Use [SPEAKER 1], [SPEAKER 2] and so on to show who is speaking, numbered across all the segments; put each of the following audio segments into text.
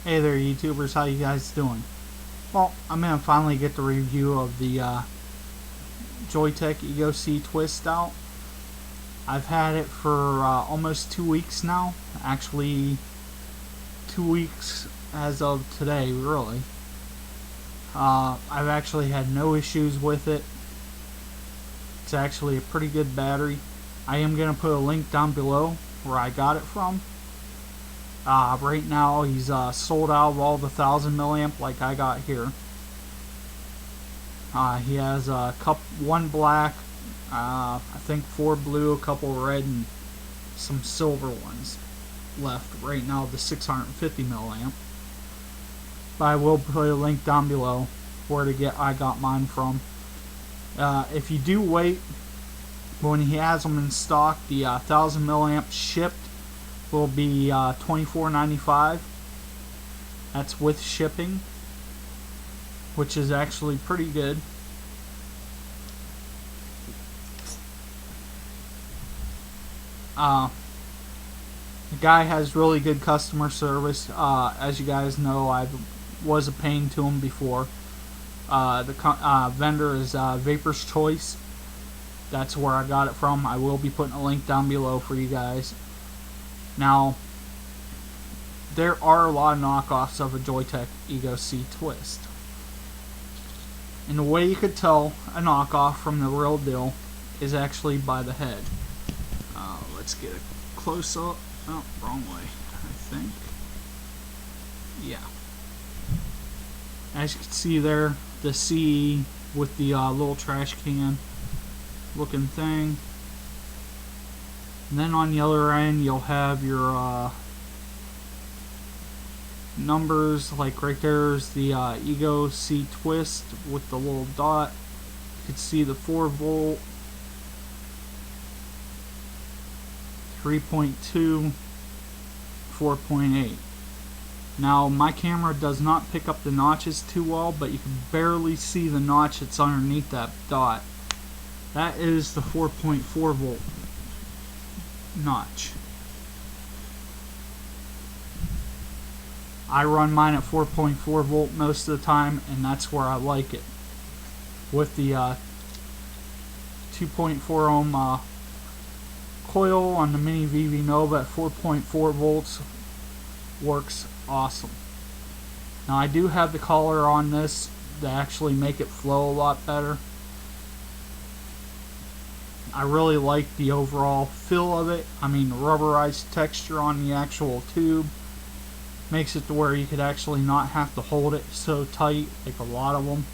[SPEAKER 1] Hey there YouTubers, how you guys doing? Well, I'm going to finally get the review of the joyetech Ego C Twist out. I've had it for almost 2 weeks now. Actually 2 weeks as of today, really. I've actually had no issues with it. It's actually a pretty good battery. I am going to put a link down below where I got it from. Right now he's sold out of all the 1000 milliamp like I got here. He has one black, I think 4 blue, a couple red, and some silver ones left. Right now the 650 milliamp. But I will put a link down below where I got mine from. If you do wait, when he has them in stock, the 1000 milliamp shipped will be $24.95. That's with shipping, which is actually pretty good. The guy has really good customer service. As you guys know, I was a pain to him before. The vendor is Vapor's Choice. That's where I got it from. I will be putting a link down below for you guys. Now, there are a lot of knockoffs of a joyetech Ego C Twist. And the way you could tell a knockoff from the real deal is actually by the head. Let's get a close up. Oh, wrong way, I think. Yeah. As you can see there, the CE with the little trash can looking thing. And then on the other end you'll have your numbers, like right there's the Ego C Twist with the little dot. You can see the 4 volt, 3.2, 4.8. Now my camera does not pick up the notches too well, but you can barely see the notch that's underneath that dot. That is the 4.4 volt notch. I run mine at 4.4 volt most of the time, and that's where I like it. With the 2.4 ohm coil on the Mini VV Nova at 4.4 volts works awesome. Now I do have the collar on this to actually make it flow a lot better. I really like the overall feel of it. I mean, the rubberized texture on the actual tube makes it to where you could actually not have to hold it so tight like a lot of them.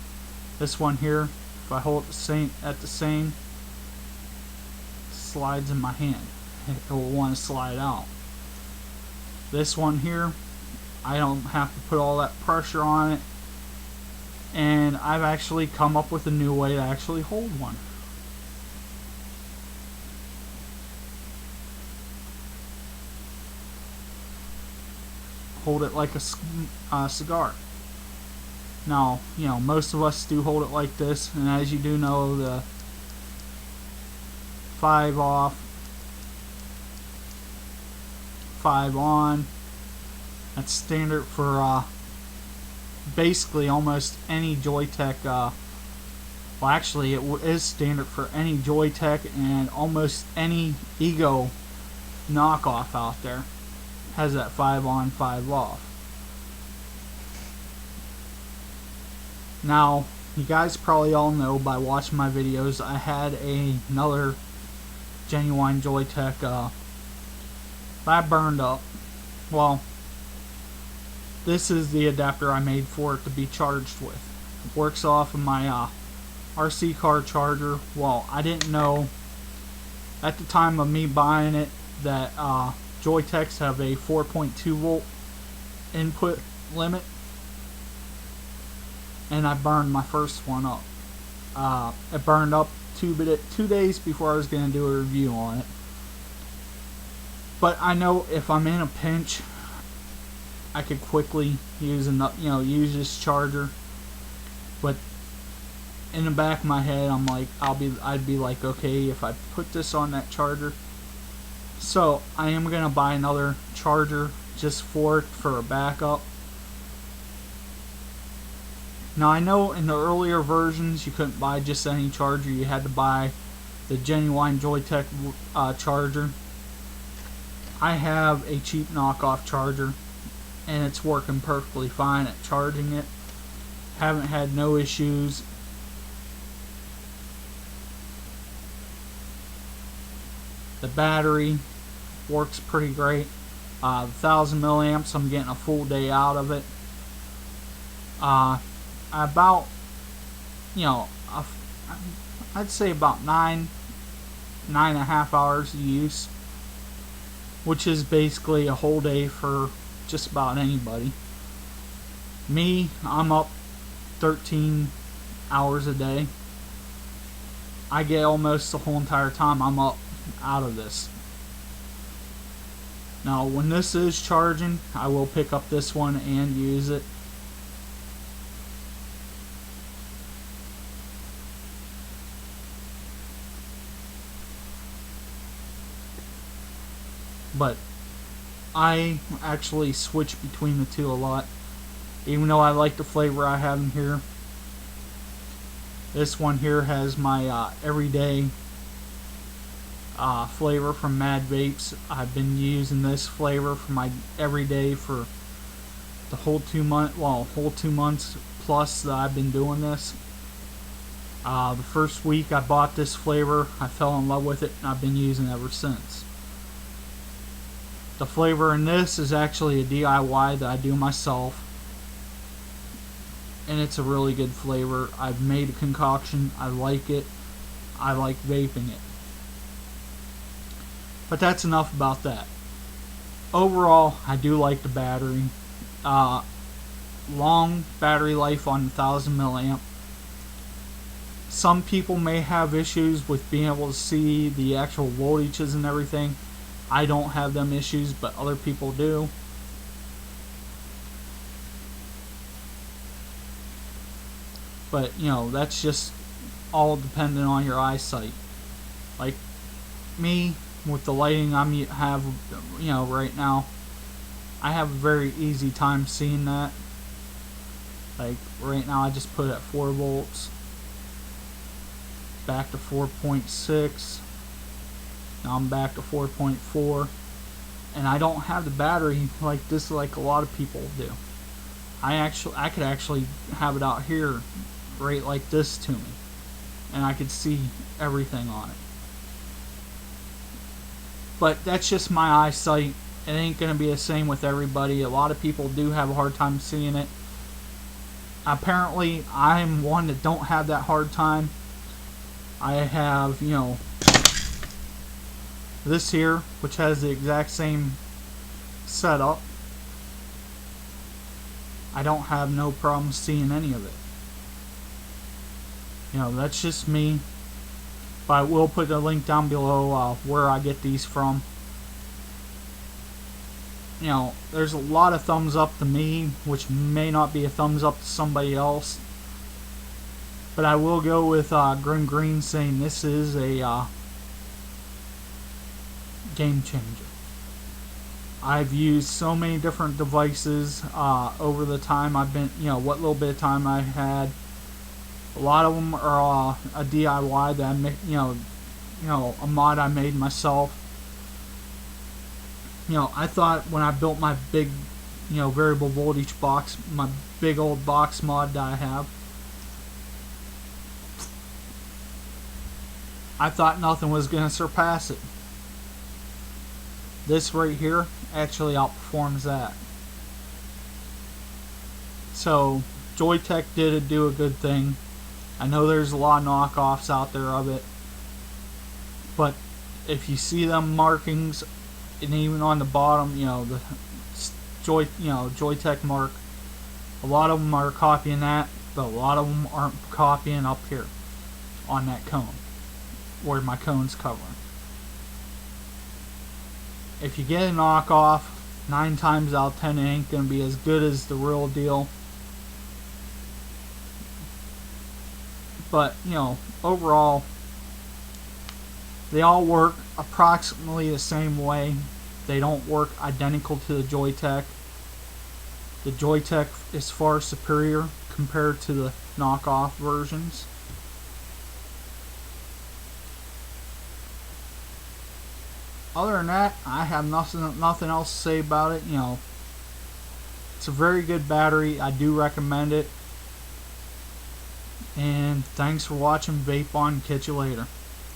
[SPEAKER 1] This one here, if I hold it at the same, slides in my hand. It will want to slide out. This one here, I don't have to put all that pressure on it, and I've actually come up with a new way to actually hold one. Hold it like a cigar. Now, you know, most of us do hold it like this, and as you do know, the 5 off, 5 on, that's standard for basically almost any joyetech. Well, actually, it is standard for any joyetech and almost any Ego knockoff out there. Has that 5 on, 5 off. Now, you guys probably all know by watching my videos, I had another genuine joyetech that burned up. Well, this is the adapter I made for it to be charged with. It works off of my RC car charger. Well, I didn't know at the time of me buying it that joyetechs have a 4.2 volt input limit, and I burned my first one up. It burned up 2 days before I was going to do a review on it. But I know if I'm in a pinch, I could quickly use use this charger. But in the back of my head, I'm like, I'd be like, okay, if I put this on that charger. So I am gonna buy another charger just for a backup. Now I know in the earlier versions you couldn't buy just any charger, you had to buy the genuine joyetech charger. I have a cheap knockoff charger and it's working perfectly fine at charging it. Haven't had no issues. The battery works pretty great. 1,000 milliamps, I'm getting a full day out of it. About, I'd say about 9.5 hours of use, which is basically a whole day for just about anybody. Me, I'm up 13 hours a day. I get almost the whole entire time I'm up out of this. Now when this is charging, I will pick up this one and use it. But I actually switch between the two a lot, even though I like the flavor I have in here. This one here has my everyday flavor from Mad Vapes. I've been using this flavor for my everyday for the whole 2 months plus that I've been doing this. The first week I bought this flavor, I fell in love with it, and I've been using it ever since. The flavor in this is actually a DIY that I do myself, and it's a really good flavor. I've made a concoction, I like it, I like vaping it. But that's enough about that. Overall, I do like the battery. Long battery life on 1,000 milliamp. Some people may have issues with being able to see the actual voltages and everything. I don't have them issues, but other people do. But, that's just all dependent on your eyesight. Like me, with the lighting have right now, I have a very easy time seeing that. Like right now I just put it at 4 volts, back to 4.6, now I'm back to 4.4, and I don't have the battery like this like a lot of people do. I could actually have it out here right like this to me, and I could see everything on it. But that's just my eyesight. It ain't going to be the same with everybody. A lot of people do have a hard time seeing it. Apparently, I'm one that don't have that hard time. I have, this here, which has the exact same setup. I don't have no problem seeing any of it. That's just me. But I will put a link down below where I get these from. There's a lot of thumbs up to me, which may not be a thumbs up to somebody else. But I will go with Grim Green saying this is a game changer. I've used so many different devices over the time I've been, what little bit of time I've had. A lot of them are a DIY that I made, a mod I made myself. I thought when I built my big, variable voltage box, my big old box mod that I have, I thought nothing was going to surpass it. This right here actually outperforms that. So joyetech did do a good thing. I know there's a lot of knockoffs out there of it, but if you see them markings, and even on the bottom, the joyetech mark, a lot of them are copying that, but a lot of them aren't copying up here on that cone, where my cone's covering. If you get a knockoff, 9 times out of 10 it ain't going to be as good as the real deal. But, overall, they all work approximately the same way. They don't work identical to the joyetech. The joyetech is far superior compared to the knockoff versions. Other than that, I have nothing else to say about it. You know, it's a very good battery. I do recommend it. And thanks for watching Vape On. Catch you later.